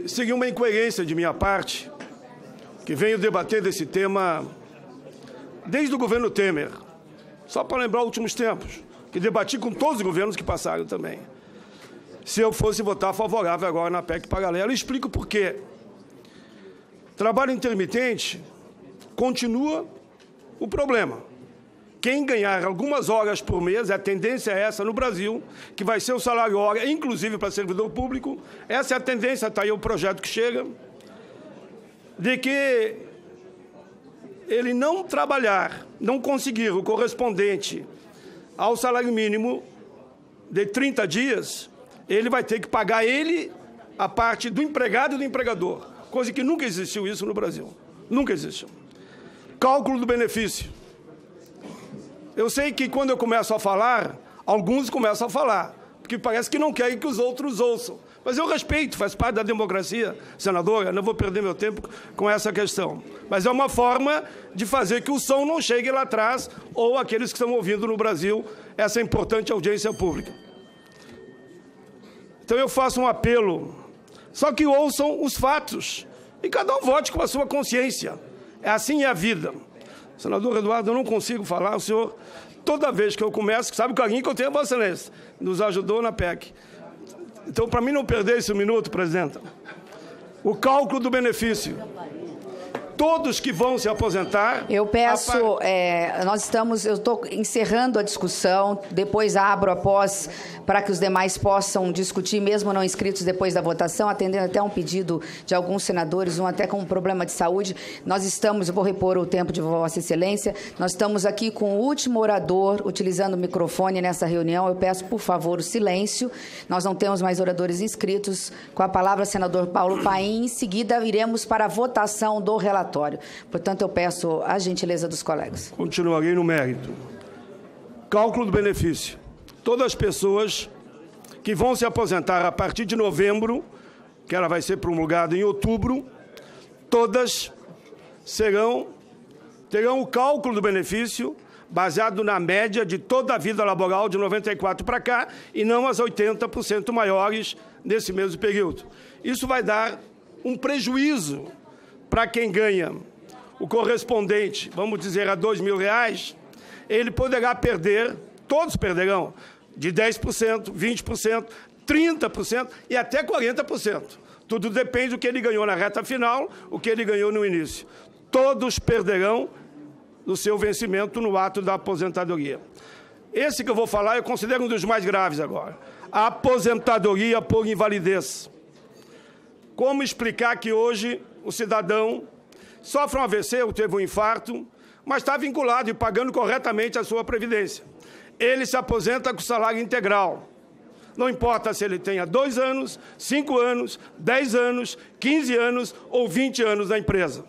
Seria uma incoerência de minha parte, que venho debatendo esse tema desde o governo Temer, só para lembrar os últimos tempos, que debati com todos os governos que passaram também. Se eu fosse votar favorável agora na PEC paralela, eu explico por quê. Trabalho intermitente continua o problema. Quem ganhar algumas horas por mês, a tendência é essa no Brasil, que vai ser o salário hora, inclusive para servidor público. Essa é a tendência, está aí o projeto que chega, de que ele não trabalhar, não conseguir o correspondente ao salário mínimo de 30 dias, ele vai ter que pagar a parte do empregado e do empregador, coisa que nunca existiu isso no Brasil. Nunca existiu. Cálculo do benefício. Eu sei que quando eu começo a falar, alguns começam a falar, porque parece que não querem que os outros ouçam. Mas eu respeito, faz parte da democracia, senadora, não vou perder meu tempo com essa questão. Mas é uma forma de fazer que o som não chegue lá atrás, ou aqueles que estão ouvindo no Brasil essa importante audiência pública. Então eu faço um apelo, só que ouçam os fatos, e cada um vote com a sua consciência. É assim a vida. Senador Eduardo, eu não consigo falar, o senhor, toda vez que eu começo, sabe o carinho que eu tenho a Vossa Excelência, nos ajudou na PEC. Então, para mim não perder esse minuto, presidenta, o cálculo do benefício. Todos que vão se aposentar... Eu peço, eu estou encerrando a discussão, depois abro após, para que os demais possam discutir, mesmo não inscritos depois da votação, atendendo até um pedido de alguns senadores, um até com um problema de saúde. Nós estamos, eu vou repor o tempo de Vossa Excelência, nós estamos aqui com o último orador, utilizando o microfone nessa reunião. Eu peço, por favor, o silêncio. Nós não temos mais oradores inscritos. Com a palavra, senador Paulo Paim. Em seguida, iremos para a votação do relatório. Portanto, eu peço a gentileza dos colegas. Continuarei no mérito. Cálculo do benefício. Todas as pessoas que vão se aposentar a partir de novembro, que ela vai ser promulgada em outubro, todas terão o cálculo do benefício baseado na média de toda a vida laboral de 94 para cá e não as 80% maiores nesse mesmo período. Isso vai dar um prejuízo para quem ganha o correspondente, vamos dizer, a R$2.000, ele poderá perder, todos perderão, de 10%, 20%, 30% e até 40%. Tudo depende do que ele ganhou na reta final, o que ele ganhou no início. Todos perderão no seu vencimento no ato da aposentadoria. Esse que eu vou falar eu considero um dos mais graves agora. A aposentadoria por invalidez. Como explicar que hoje o cidadão sofre um AVC ou teve um infarto, mas está vinculado e pagando corretamente a sua previdência. Ele se aposenta com salário integral. Não importa se ele tenha 2 anos, 5 anos, 10 anos, 15 anos ou 20 anos na empresa.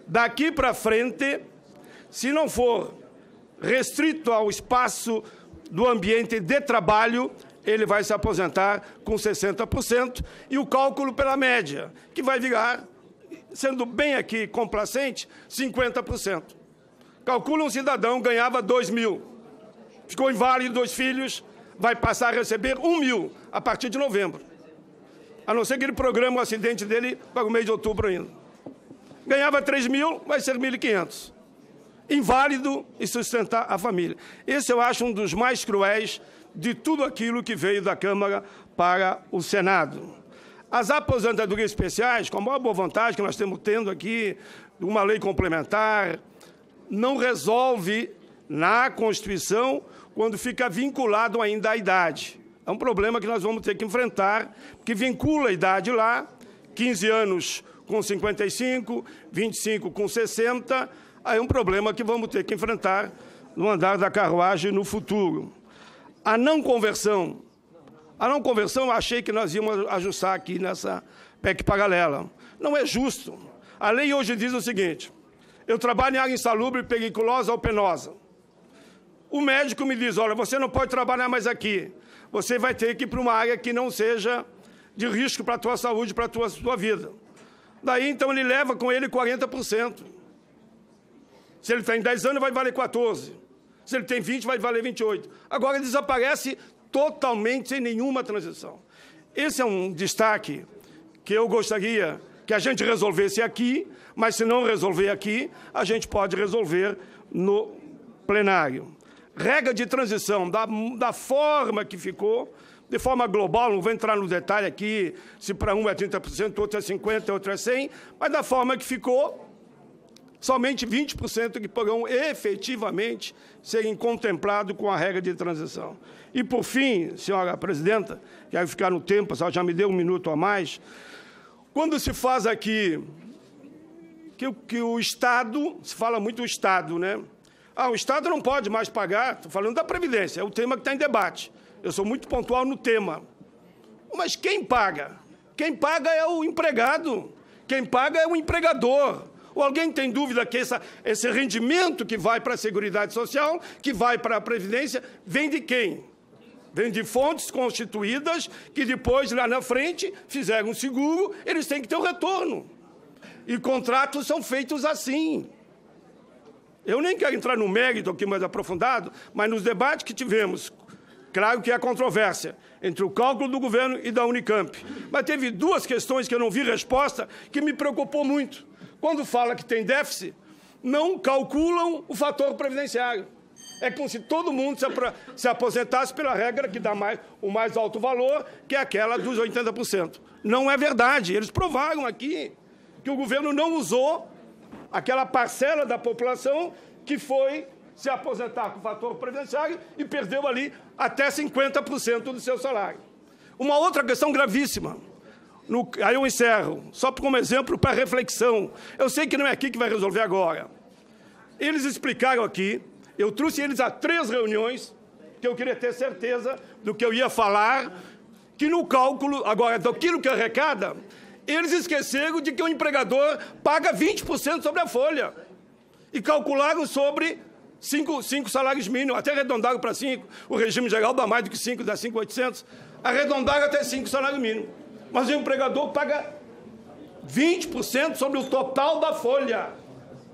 Daqui para frente, se não for restrito ao espaço do ambiente de trabalho, ele vai se aposentar com 60% e o cálculo pela média, que vai virar, sendo bem aqui complacente, 50%. Calcula um cidadão ganhava 2.000, ficou inválido, 2 filhos, vai passar a receber 1.000 a partir de novembro. A não ser que ele programe o acidente dele para o mês de outubro ainda. Ganhava 3.000, vai ser 1.500. Inválido e sustentar a família. Esse eu acho um dos mais cruéis de tudo aquilo que veio da Câmara para o Senado. As aposentadorias especiais, com a maior boa vontade que nós estamos tendo aqui, uma lei complementar, não resolve na Constituição quando fica vinculado ainda à idade. É um problema que nós vamos ter que enfrentar, porque vincula a idade lá, 15 anos com 55, 25 com 60, aí é um problema que vamos ter que enfrentar no andar da carruagem no futuro. A não conversão eu achei que nós íamos ajustar aqui nessa PEC paralela. Não é justo. A lei hoje diz o seguinte: eu trabalho em área insalubre, periculosa ou penosa. O médico me diz, olha, você não pode trabalhar mais aqui. Você vai ter que ir para uma área que não seja de risco para a tua saúde, para a tua vida. Daí, então, ele leva com ele 40%. Se ele tem 10 anos, vai valer 14%. Se ele tem 20, vai valer 28%. Agora, ele desaparece totalmente sem nenhuma transição. Esse é um destaque que eu gostaria que a gente resolvesse aqui, mas se não resolver aqui, a gente pode resolver no plenário. Regra de transição, da forma que ficou, de forma global, não vou entrar no detalhe aqui, se para um é 30%, outro é 50%, outro é 100%, mas da forma que ficou, somente 20% que poderão efetivamente serem contemplados com a regra de transição. E, por fim, senhora presidenta, quero ficar no tempo, a senhora já me deu um minuto a mais, quando se faz aqui que o Estado, se fala muito o Estado, né? O Estado não pode mais pagar, estou falando da Previdência, é o tema que está em debate. Eu sou muito pontual no tema. Mas quem paga? Quem paga é o empregado, quem paga é o empregador. Ou alguém tem dúvida que esse rendimento que vai para a Seguridade Social, que vai para a Previdência, vem de quem? Vem de fontes constituídas que depois, lá na frente, fizeram um seguro, eles têm que ter o retorno. E contratos são feitos assim. Eu nem quero entrar no mérito aqui mais aprofundado, mas nos debates que tivemos, claro que há controvérsia entre o cálculo do governo e da Unicamp. Mas teve duas questões que eu não vi resposta, que me preocupou muito. Quando fala que tem déficit, não calculam o fator previdenciário. É como se todo mundo se aposentasse pela regra que dá o mais alto valor, que é aquela dos 80%. Não é verdade. Eles provaram aqui que o governo não usou aquela parcela da população que foi se aposentar com o fator previdenciário e perdeu ali até 50% do seu salário. Uma outra questão gravíssima. Aí eu encerro, só como exemplo para reflexão. Eu sei que não é aqui que vai resolver agora. Eles explicaram aqui, eu trouxe eles a 3 reuniões, que eu queria ter certeza do que eu ia falar, que no cálculo, agora, daquilo que arrecada, eles esqueceram de que o empregador paga 20% sobre a folha. E calcularam sobre 5 salários mínimos, até arredondaram para 5. O regime geral dá mais do que 5, dá 5.800. Arredondaram até 5 salários mínimos. Mas o empregador paga 20% sobre o total da folha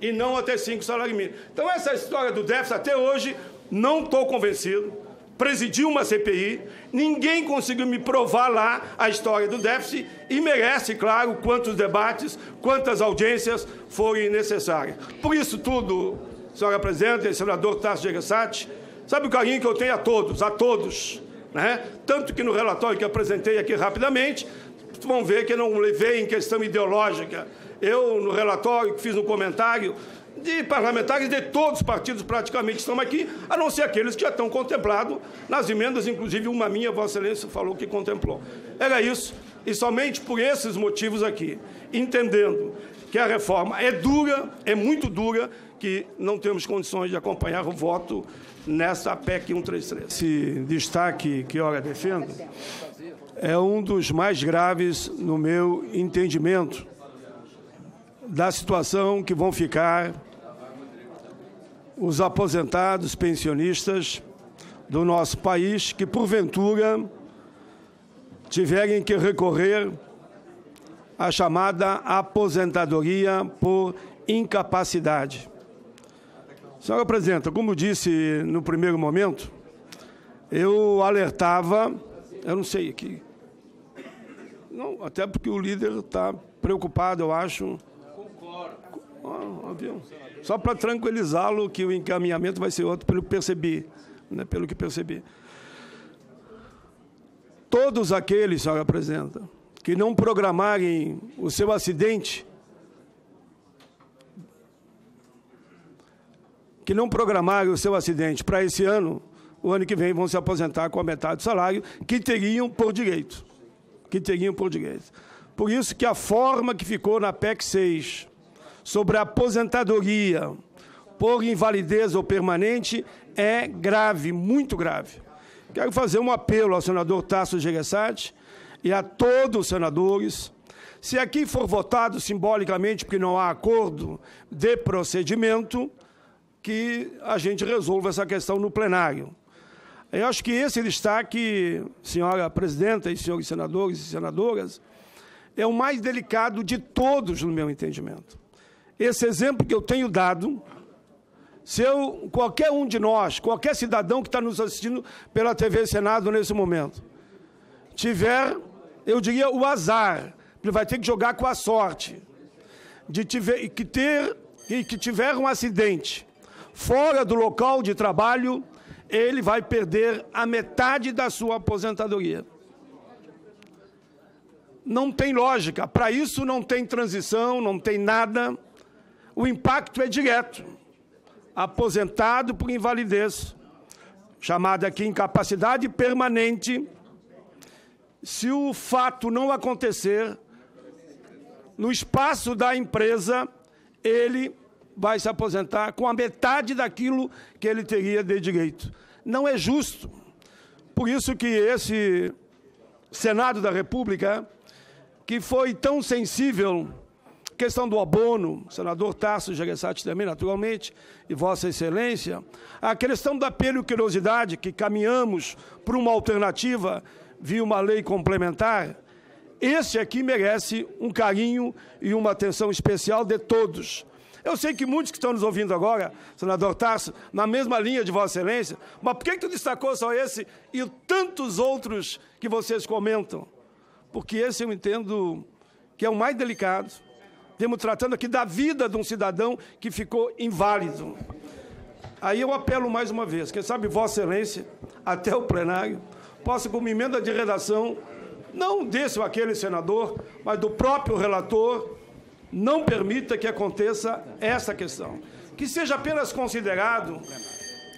e não até 5 salários mínimos. Então, essa história do déficit, até hoje, não estou convencido. Presidi uma CPI, ninguém conseguiu me provar lá a história do déficit e merece, claro, quantos debates, quantas audiências forem necessárias. Por isso tudo, senhora presidenta e senador Tasso Gereissati, sabe o carinho que eu tenho a todos, né? Tanto que no relatório que apresentei aqui rapidamente, vão ver que eu não levei em questão ideológica. Eu, no relatório, fiz um comentário de parlamentares de todos os partidos praticamente estão aqui, a não ser aqueles que já estão contemplados nas emendas, inclusive uma minha, Vossa Excelência falou que contemplou. Era isso, e somente por esses motivos aqui, entendendo que a reforma é dura, é muito dura, que não temos condições de acompanhar o voto nessa PEC 133. Esse destaque que eu defendo é um dos mais graves, no meu entendimento, da situação que vão ficar os aposentados pensionistas do nosso país que, porventura, tiverem que recorrer à chamada aposentadoria por incapacidade. Senhora presidenta, como disse no primeiro momento, eu alertava, eu não sei aqui, não, até porque o líder está preocupado, eu acho. Só para tranquilizá-lo que o encaminhamento vai ser outro, pelo que percebi, né, pelo que percebi. Todos aqueles, senhora presidenta, que não programarem o seu acidente, para esse ano, o ano que vem vão se aposentar com a metade do salário que teriam por direito. Por isso que a forma que ficou na PEC 6 sobre a aposentadoria por invalidez ou permanente é grave, muito grave. Quero fazer um apelo ao senador Tasso Gereissati e a todos os senadores. Se aqui for votado simbolicamente, porque não há acordo de procedimento, que a gente resolva essa questão no plenário. Eu acho que esse destaque, senhora presidenta e senhores senadores e senadoras, é o mais delicado de todos, no meu entendimento. Esse exemplo que eu tenho dado, se qualquer um de nós, qualquer cidadão que está nos assistindo pela TV Senado nesse momento, tiver, eu diria, o azar, Ele vai ter que jogar com a sorte de que tiver um acidente fora do local de trabalho, ele vai perder a metade da sua aposentadoria. Não tem lógica. Para isso não tem transição, não tem nada. O impacto é direto. Aposentado por invalidez, chamada aqui incapacidade permanente, se o fato não acontecer, no espaço da empresa, ele vai se aposentar com a metade daquilo que ele teria de direito. Não é justo. Por isso que esse Senado da República, que foi tão sensível, questão do abono, o senador Tasso Gereissati também, naturalmente, e Vossa Excelência, a questão da periculosidade, que caminhamos por uma alternativa via uma lei complementar, esse aqui merece um carinho e uma atenção especial de todos. Eu sei que muitos que estão nos ouvindo agora, senador Tasso, na mesma linha de Vossa Excelência, mas por que tu destacou só esse e tantos outros que vocês comentam? Porque esse eu entendo que é o mais delicado. Estamos tratando aqui da vida de um cidadão que ficou inválido. Aí eu apelo mais uma vez, quem sabe Vossa Excelência, até o plenário, possa, como emenda de redação, não desse ou aquele senador, mas do próprio relator, não permita que aconteça essa questão. Que seja apenas considerado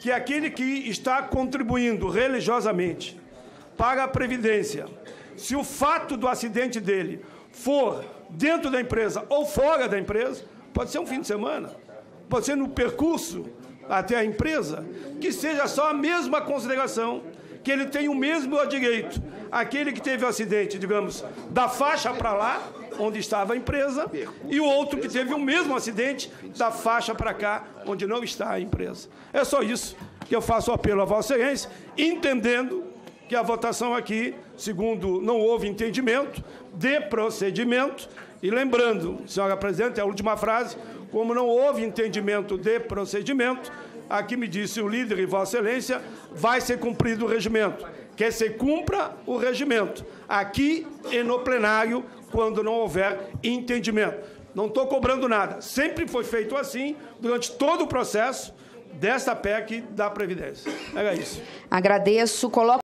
que aquele que está contribuindo religiosamente para a Previdência, se o fato do acidente dele for dentro da empresa ou fora da empresa, pode ser um fim de semana, pode ser no percurso até a empresa, que seja só a mesma consideração, que ele tem o mesmo direito, aquele que teve o acidente, digamos, da faixa para lá, onde estava a empresa, e o outro que teve o mesmo acidente da faixa para cá, onde não está a empresa. É só isso que eu faço o apelo a Vossa Excelência, entendendo que a votação aqui, segundo, não houve entendimento de procedimento, e lembrando, senhora presidente, a última frase, como não houve entendimento de procedimento, aqui me disse o líder e Vossa Excelência, vai ser cumprido o regimento. Que se cumpra o regimento, aqui e no plenário, quando não houver entendimento. Não estou cobrando nada. Sempre foi feito assim, durante todo o processo desta PEC da Previdência. Era isso. Agradeço. Coloco